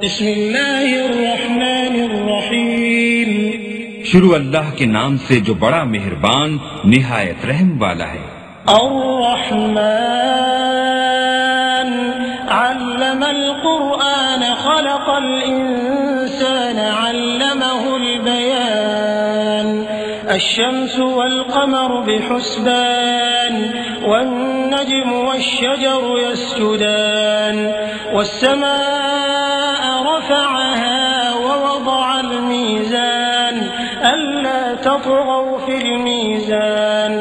बिस्मिल्लाहिर्रहमानिर्रहीम। शुरू अल्लाह के नाम से जो बड़ा मेहरबान निहायत रहम वाला है। अर्रहमान अल्लमल कुरआन खलक़ल इंसान अल्लमहुल बयान अश्शम्सु वल क़मरु बिहुस्बान वन्नज्मु वश्शजरु यस्जुदान वस्समाअ रफ़अहा ववضअल मीज़ान अल्ला तत्गौ फिल मीज़ान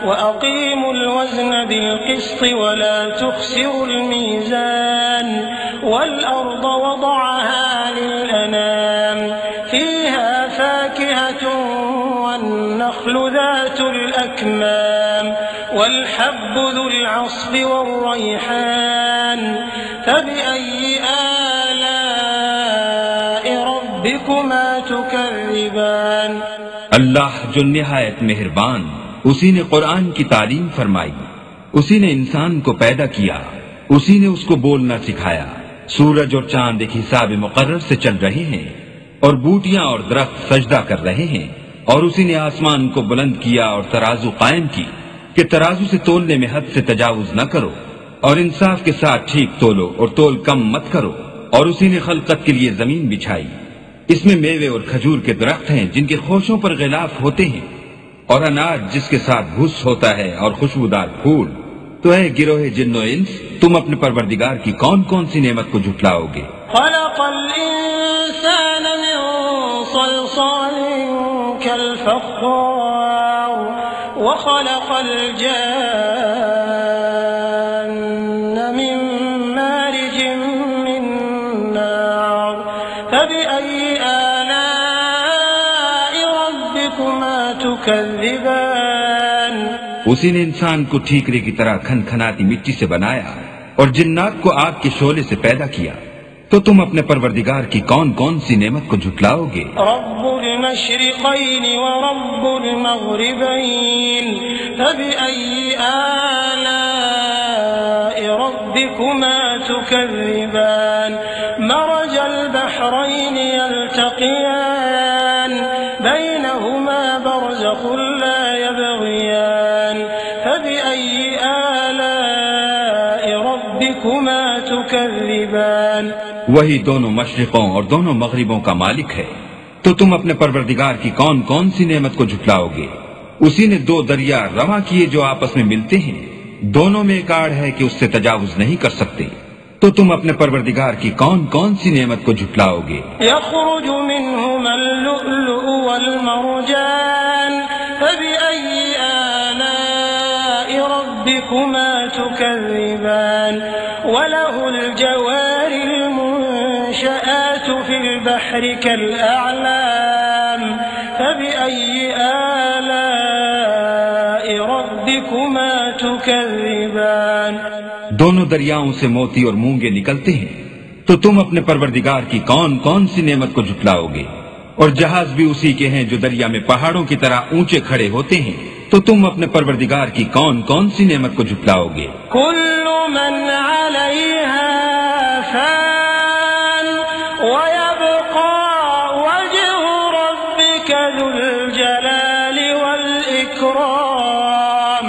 वअक़ीमुल वज़न बिलक़िस्ति वला तुख़सिरुल मीज़ान वल्अर्ज़ वضعها लिलअनाम फ़ीहा फ़ाकिहतुन वन्नख़्लु ज़ातुल अक्माम वल्हब्बु ज़ुल अस्फ़ि वर्रैहान फ़बिअय्यि आलाइ रब्बिकुमा तुकज़्ज़िबान। अल्लाह जो निहायत मेहरबान, उसी ने कुरान की तालीम फरमाई, उसी ने इंसान को पैदा किया, उसी ने उसको बोलना सिखाया। सूरज और चांद एक हिसाब मुकर्रर से चल रहे हैं और बूटियां और दरख्त सजदा कर रहे हैं। और उसी ने आसमान को बुलंद किया और तराजू कायम की कि तराजू से तोलने में हद से तजावुज न करो और इंसाफ के साथ ठीक तोलो और तोल कम मत करो। और उसी ने खलकत के लिए जमीन बिछाई, इसमें मेवे और खजूर के दरख्त हैं जिनके खोशों पर गिलाफ होते हैं और अनाज जिसके साथ भूस होता है और खुशबूदार फूल। तो है गिरोहे जिन्नो इंस, तुम अपने परवरदिगार की कौन कौन सी नेमत को झुटलाओगे। खलक़ल इंसान मिन सलसालिन कल फ़ख़्ख़ार व खलक़ल जान्न मिन मारिजिन मिन नार फ़बिअय्यि आलाइ रब्बिकुमा तुकज़्ज़िबान। उसी ने इंसान को ठीकरे की तरह खनखनाती मिट्टी से बनाया और जिन्नात को आग के शोले से पैदा किया। तो तुम अपने परवरदिगार की कौन कौन सी नेमत को झुटलाओगे। रब्बुल मशरिक़ैन व रब्बुल मग़रिबैन फ़बिअय्यि आलाइ रब्बिकुमा तुकज़्ज़िबान। मरजल बहरैन यल्तक़ियान बैनहुमा बरज़ख़ुन ला यबग़ियान फ़बिअय्यि आलाइ रब्बिकुमा तुकज़्ज़िबान। वही दोनों मशरिकों और दोनों मगरिबों का मालिक है। तो तुम अपने परवरदिगार की कौन कौन सी नेमत को झुटलाओगे। उसी ने दो दरिया रवा किए जो आपस में मिलते हैं, दोनों में एक आड़ है कि उससे तजावुज नहीं कर सकते। तो तुम अपने परवरदिगार की कौन कौन सी नेमत को झुटलाओगे। यख़रुजु मिन्हुमल लुअलुअ वल मरजान फ़बिअय्यि आलाइ रब्बिकुमा तुकज़्ज़िबान। वलहुल जवारिल मुनशआतु फ़िल बहरि कल अअलाम फ़बिअय्यि आलाइ रब्बिकुमा तुकज़्ज़िबान। दोनों दरियाओं से मोती और मूंगे निकलते हैं। तो तुम अपने परवरदिगार की कौन कौन सी नेमत को झुटलाओगे। और जहाज भी उसी के हैं जो दरिया में पहाड़ों की तरह ऊंचे खड़े होते हैं। तो तुम अपने परवरदिगार की कौन कौन सी नेमत को झुटलाओगे। कुल्लु मन अलैहा फ़ान व यब्क़ा वज्हु रब्बिका ज़ुल जलालि वल इकराम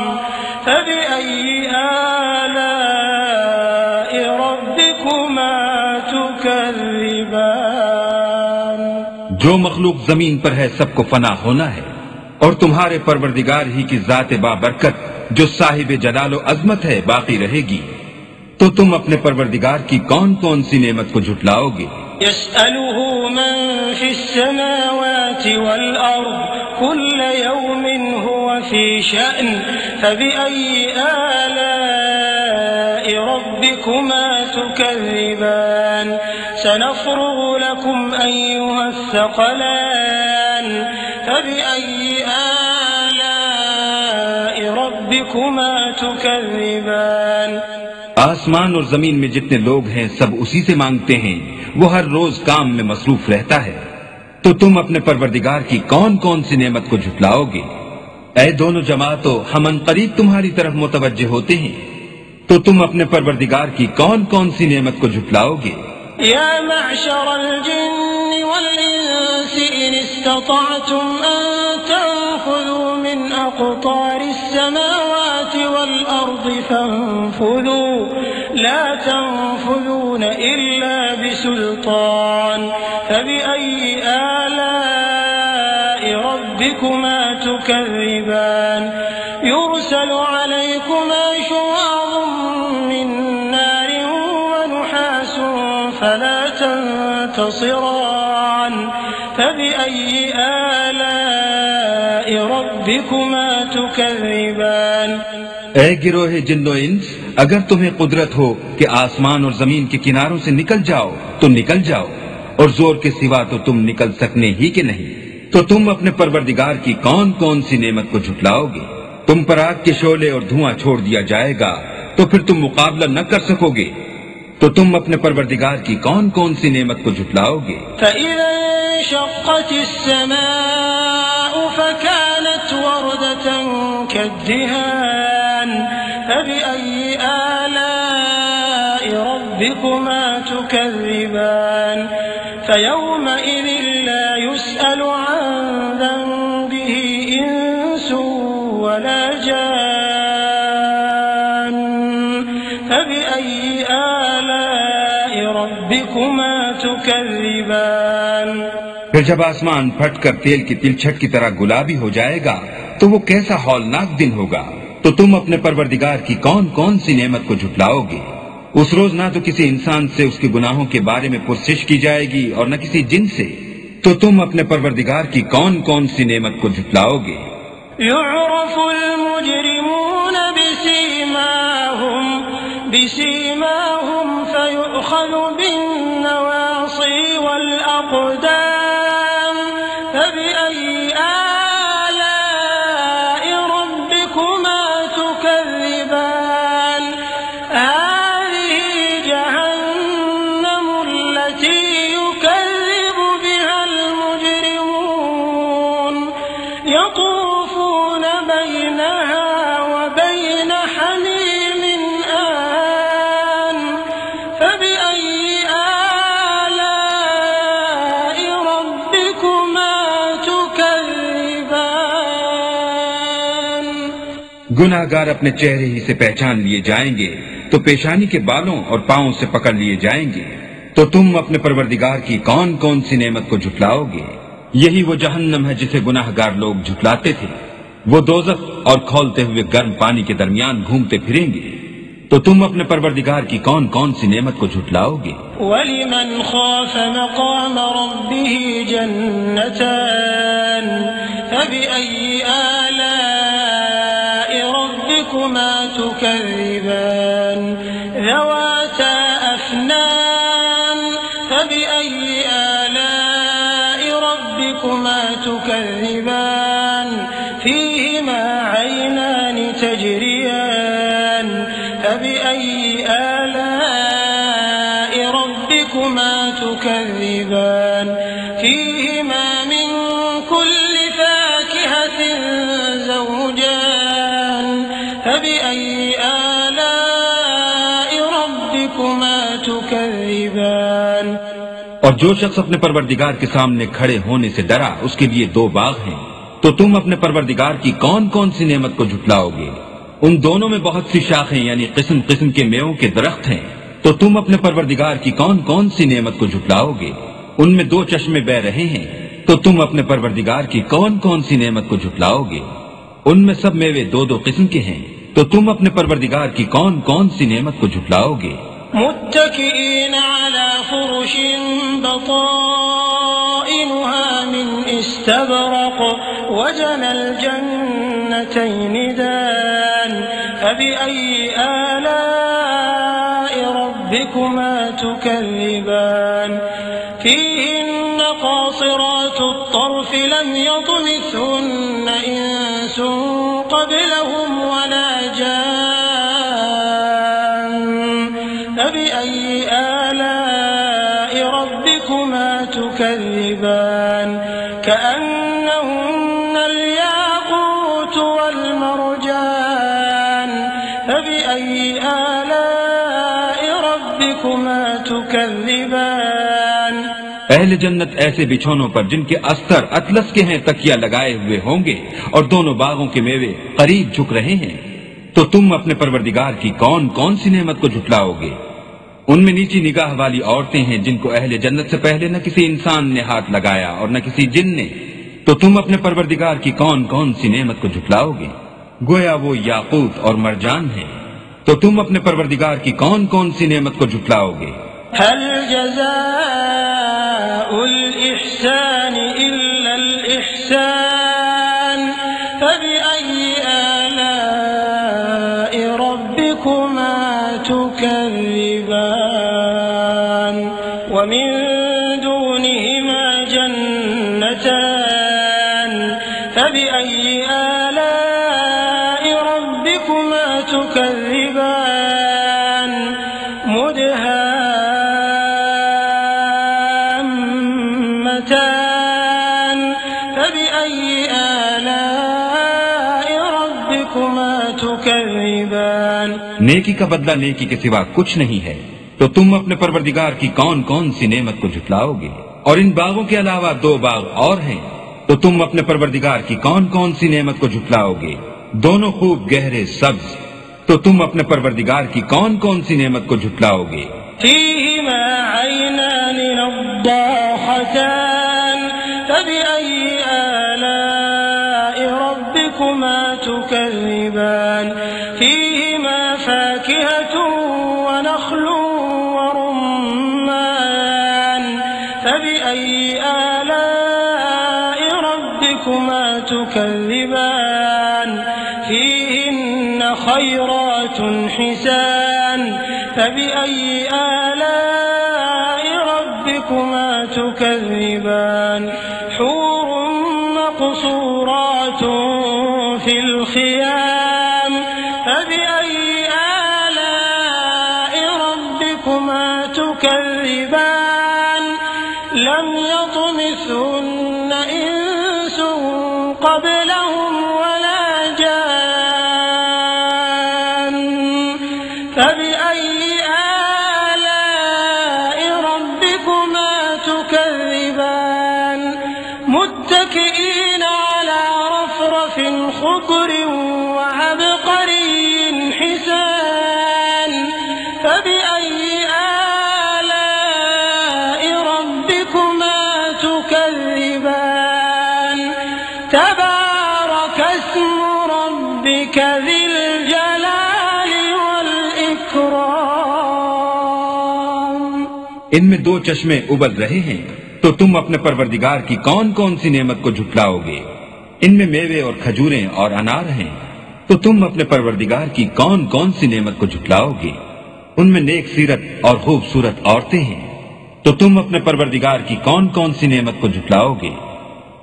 फ़बिअय्यि आलाइ रब्बिकुमा तुकज़्ज़िबान। जो मखलूक जमीन पर है सबको फना होना है और तुम्हारे परवरदिगार ही की ज़ात बाबरकत जो साहिब जलालो अजमत है बाकी रहेगी। तो तुम अपने परवरदिगार की कौन कौन सी नेमत को झुटलाओगे। यसअलुहु मन फ़िस्समावाति वल अर्ज़ कुल्ल यौमिन हुव फ़ी शअन फ़बिअय्यि आलाइ रब्बिकुमा तुकज़्ज़िबान। सनफ़्रुग़ु लकुम अय्युहस्सक़लान फ़बिअय्यि आलाइ रब्बिकुमा तुकज़्ज़िबान। आसमान और जमीन में जितने लोग हैं सब उसी से मांगते हैं, वो हर रोज काम में मसरूफ रहता है। तो तुम अपने परवरदिगार की कौन कौन सी नेमत को झुटलाओगे। ऐ दोनों जमातों, हम अनकरीब तुम्हारी तरफ मुतवज्जे होते हैं। तो तुम अपने परवरदिगार की कौन कौन सी नेमत को झुटलाओगे। या मअशरल जिन्नि वल इंसि इन इस्ततअतुम अन तंफुज़ू मिन अक़तारिस समावाति वल अर्दि फंफुज़ू ला तंफुज़ून इल्ला बिसुल्तान फबिअय्यि आलाइ रब्बिकुमा तुकज़्ज़िबान युरसलु अलैकुमा शुवाज़ुम मिन नारिन व नुहासुन फला तंतसिरान फबिअय्यि आलाइ रब्बिकुमा तुकज़्ज़िबान। ऐ गिरोहे जिन्नो इंस, अगर तुम्हें कुदरत हो कि आसमान और जमीन के किनारों से निकल जाओ तो निकल जाओ, और जोर के सिवा तो तुम निकल सकने ही के नहीं। तो तुम अपने परवरदिगार की कौन कौन सी नेमत को झुटलाओगे? तुम पर आग के शोले और धुआं छोड़ दिया जाएगा तो फिर तुम मुकाबला न कर सकोगे। तो तुम अपने परवरदिगार की कौन कौन सी नेमत को झुटलाओगे? फबिअय्यि आलाइ रब्बिकुमा तुकज़्ज़िबान फयौमइज़िन ला युस्अलु अन ज़ंबिही इंसुन वला जान फबिअय्यि आलाइ रब्बिकुमा तुकज़्ज़िबान। फिर जब आसमान फटकर तेल की तिलछट की तरह गुलाबी हो जाएगा तो वो कैसा हौलनाक दिन होगा। तो तुम अपने परवरदिगार की कौन कौन सी नेमत को झुटलाओगे? उस रोज ना तो किसी इंसान से उसके गुनाहों के बारे में पुरसिश की जाएगी और न किसी जिन से। तो तुम अपने परवरदिगार की कौन कौन सी नेमत को झुटलाओगे? युअरफुल मुजरिमून बिसीमाहुम फयुअख़ज़ु बिन्नवासी वल अक़दाम फबिअय्यि आलाइ रब्बिकुमा तुकज़्ज़िबान हाज़िही जहन्नम अल्लती युकज़्ज़िबु बिहल मुजरिमून यतूफ़ून बैनहा व बैन हमीमिन आन फबिअय्यि आलाइ रब्बिकुमा तुकज़्ज़िबान। गुनाहगार अपने चेहरे ही से पहचान लिए जाएंगे तो पेशानी के बालों और पांवों से पकड़ लिए जाएंगे। तो तुम अपने परवरदिगार की कौन कौन सी नेमत को झुटलाओगे? यही वो जहन्नम है जिसे गुनाहगार लोग झुटलाते थे। वो दोज़ख और खौलते हुए गर्म पानी के दरमियान घूमते फिरेंगे। तो तुम अपने परवरदिगार की कौन कौन सी नेमत को झुटलाओगे? वलिमन खाफ़ मक़ाम रब्बिही जन्नतान फबिअय्यि आलाइ रब्बिकुमा तुकज़्ज़िबान ज़वाता अफ़नान फबिअय्यि आलाइ रब्बिकुमा तुकज़्ज़िबान फ़ीहिमा ऐनान तजरियान फबिअय्यि आलाइ रब्बिकुमा तुकज़्ज़िबान फ़ीहिमा मिन कुल्लि फ़ाकिहतिन ज़ौजान फबिअय्यि आलाइ रब्बिकुमा तुकज़्ज़िबान। और जो शख्स अपने परवरदिगार के सामने खड़े होने से डरा उसके लिए दो बाग हैं। तो तुम अपने परवरदिगार की कौन कौन सी नेमत को झुटलाओगे? उन दोनों में बहुत सी शाखें यानी किस्म किस्म के मेवों के दरख्त हैं। तो तुम अपने परवरदिगार की कौन कौन सी नेमत को झुटलाओगे? उनमें दो चश्मे बह रहे हैं। तो तुम अपने परवरदिगार की कौन कौन सी नेमत को झुटलाओगे? उनमें सब मेवे दो दो किस्म के हैं। तो तुम अपने परवरदिगार की कौन कौन सी नेमत को झुटलाओगे? मुत्तकिईन अला फुरुशिन बताइनुहा मिन इस्तबरक़ वजनल जन्नतैन दान फबिअय्यि आलाइ रब्बिकुमा तुकज़्ज़िबान फ़ीहिन्न क़ासिरातुत तर्फ़ लम यतमिथहुन्न इंसुन क़ब्लहुम वला जान फबिअय्यि आलाइ रब्बिकुमा तुकज़्ज़िबान कअन्नहुन्नल याक़ूत वल मरजान फबिअय्यि आलाइ रब्बिकुमा तुकज़्ज़िबान। अहले जन्नत ऐसे बिछौनों पर जिनके अस्तर अतलस के हैं तकिया लगाए हुए होंगे और दोनों बागों के मेवे करीब झुक रहे हैं। तो तुम अपने परवरदिगार की कौन कौन सी नेमत को झुटलाओगे? उनमें नीची निगाह वाली औरतें हैं जिनको अहले जन्नत से पहले न किसी इंसान ने हाथ लगाया और न किसी जिन ने। तो तुम अपने परवरदिगार की कौन कौन सी नेमत को झुटलाओगे? गोया वो याकूत और मरजान है। तो तुम अपने परवरदिगार की कौन कौन सी नेमत को झुटलाओगे? हल जज़ाउल इहसान इल्लल इहसान फबिअय्यि आलाइ रब्बिकुमा तुकज़्ज़िबान व मिन दूनिहिमा जन्नतान फबिअय्यि आलाइ रब्बिकुमा तुकज़्ज़िबान मुदहाम्मतान फबिअय्यि आलाइ रब्बिकुमा तुकज़्ज़िबान। नेकी का बदला नेकी के सिवा कुछ नहीं है। तो तुम अपने परवरदिगार की कौन कौन सी नेमत को झुटलाओगे? और इन बागों के अलावा 2 बाग और हैं। तो तुम अपने परवरदिगार की कौन कौन सी नेमत को झुटलाओगे? दोनों खूब गहरे सब्ज। तो तुम अपने परवरदिगार की कौन कौन सी नेमत को झुटलाओगे? फीहिमा ऐनान नद्दाखतान फबिअय्यि आलाइ रब्बिकुमा तुकज़्ज़िबान फीहिमा फाकिहतुन व नख्लुन व रुम्मान फबिअय्यि आलाइ रब्बिकुमा तुकज़्ज़िबान फीहिन्न खैरातुन हिसान फबिअय्यि आलाइ रब्बिकुमा तुकज़्ज़िबान हूरुन मक़सूरातुन फिल ख़ियाम फबिअय्यि आलाइ रब्बिकुमा तुकज़्ज़िबान लम यतमिसहुन्न इंसुन क़ब्लहुम वला जान फबिअय्यि आलाइ रब्बिकुमा तुकज़्ज़िबान मुत्तकिईन अला रफ़रफ़िन ख़ुद्रिन व अबक़रिय्यिन हिसान फबिअय्यि आलाइ रब्बिकुमा तुकज़्ज़िबान तबारक अस्मु रब्बिक ज़िल जलालि वल इकराम। इनमें 2 चश्मे उबल रहे हैं। तो तुम अपने परवरदिगार की कौन कौन सी नेमत को झुटलाओगे? इनमें मेवे और खजूरें और अनार हैं। तो तुम अपने परवरदिगार की कौन कौन सी नेमत को झुटलाओगे? उनमें नेक सीरत और खूबसूरत औरतें हैं। तो तुम अपने परवरदिगार की कौन कौन सी नेमत को झुटलाओगे?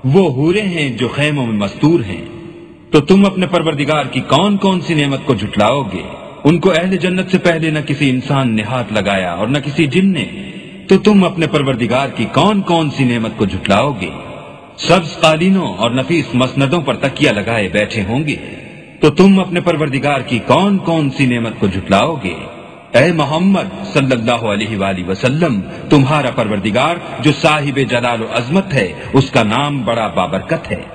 वो हूरें हैं जो खैमों में मस्तूर हैं। तो तुम अपने परवरदिगार की कौन कौन सी नेमत को झुटलाओगे? उनको अहले जन्नत से पहले न किसी इंसान ने हाथ लगाया और न किसी जिन ने। तो तुम अपने परवरदिगार की कौन कौन सी नेमत को झुटलाओगे? सब्ज कालीनों और नफीस मसनदों पर तकिया लगाए बैठे होंगे। तो तुम अपने परवरदिगार की कौन कौन सी नेमत को झुटलाओगे? ऐ मोहम्मद सल्लल्लाहु अलैहि वसल्लम, तुम्हारा परवरदिगार जो साहिब जलाल व अजमत है, उसका नाम बड़ा बाबरकत है।